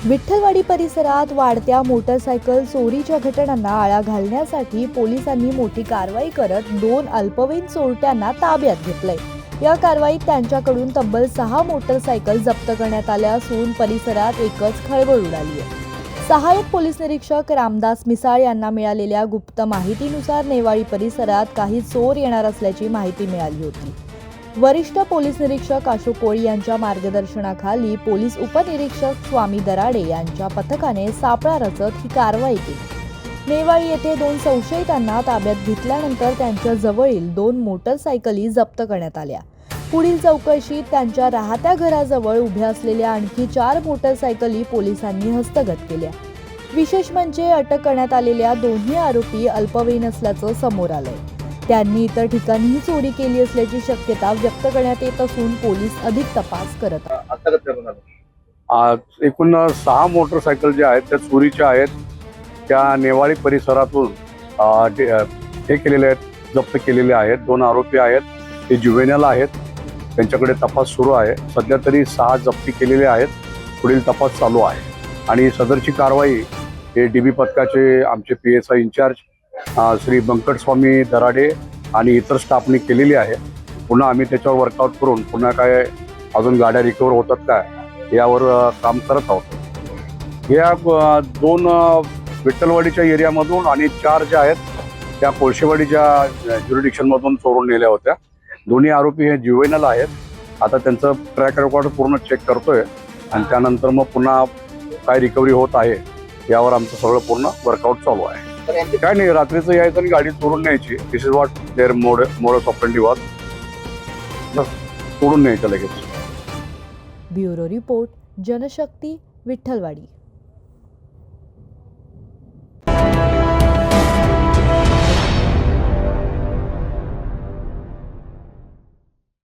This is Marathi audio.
विठ्ठलवाडी परिसरात वाढत्या मोटरसायकल चोरीच्या घटनांना आळा घालण्यासाठी पोलिसांनी मोठी कारवाई करत 2 अल्पवयीन चोरट्यांना ताब्यात घेतलंय। या कारवाईत त्यांच्याकडून तब्बल 6 मोटरसायकल जप्त करण्यात आल्या असून परिसरात एकच खळबळ उडाली आहे। सहाय्यक पोलीस निरीक्षक रामदास मिसाळ यांना मिळालेल्या गुप्त माहितीनुसार नेवाळी परिसरात काही चोर येणार असल्याची माहिती मिळाली होती। वरिष्ठ पोलीस निरीक्षक अशोक कोळी यांच्या मार्गदर्शनाखाली पोलीस उपनिरीक्षक स्वामी दराडे यांच्या पथकाने सापळा रचत ही कारवाई केली। नेवाळी येथे 2 संशयितांना ताब्यात घेतल्यानंतर त्यांच्या जवळील 2 मोटरसायकली जप्त करण्यात आल्या। पुढील चौकशीत त्यांच्या राहत्या घराजवळ उभ्या असलेल्या आणखी 4 मोटरसायकली पोलिसांनी हस्तगत केल्या। विशेष म्हणजे अटक करण्यात आलेल्या दोन्ही आरोपी अल्पवयीन असल्याचं समोर आलंय। त्यांनी इतर ठिकाणीही चोरी केली असल्याची शक्यता व्यक्त करण्यात येत असून पोलीस अधिक तपास करत आहेत। एकूण 6 मोटरसायकल ज्या आहेत त्या चोरीच्या आहेत। त्या नेवाळी परिसरातून हे केलेले आहेत, जप्त केलेले आहेत। 2 आरोपी आहेत, ते जुवेनल आहेत, त्यांच्याकडे तपास सुरू आहे। सध्या तरी 6 जप्ती केलेले आहेत, पुढील तपास चालू आहे। आणि सदरची कारवाई हे डीबी पथकाचे आमचे PSI इंचार्ज श्री बंकटस्वामी दराडे आणि इतर स्टाफने केलेली आहे। पुन्हा आम्ही त्याच्यावर वर्कआउट करून पुन्हा काय अजून गाड्या रिकवर होतात काय यावर काम करत आहोत। या 2 विठ्ठलवाडीच्या एरियामधून आणि 4 ज्या आहेत त्या कोळशेवाडीच्या ज्युरिडिक्शनमधून चोरून नेल्या होत्या। दोन्ही आरोपी हे जुवेनल आहेत। आता त्यांचं ट्रॅक रेकॉर्ड पूर्ण चेक करतोय आणि त्यानंतर मग पुन्हा काय रिकव्हरी होत आहे यावर आमचं सगळं पूर्ण वर्कआउट चालू आहे। काय नाही, रात्रीचं यायचं आणि गाडी चोरून न्यायची। This is what their modus operandi was, चोरून न्यायचं लगेच। Bureau report, Janshakti, Vitthalwadi.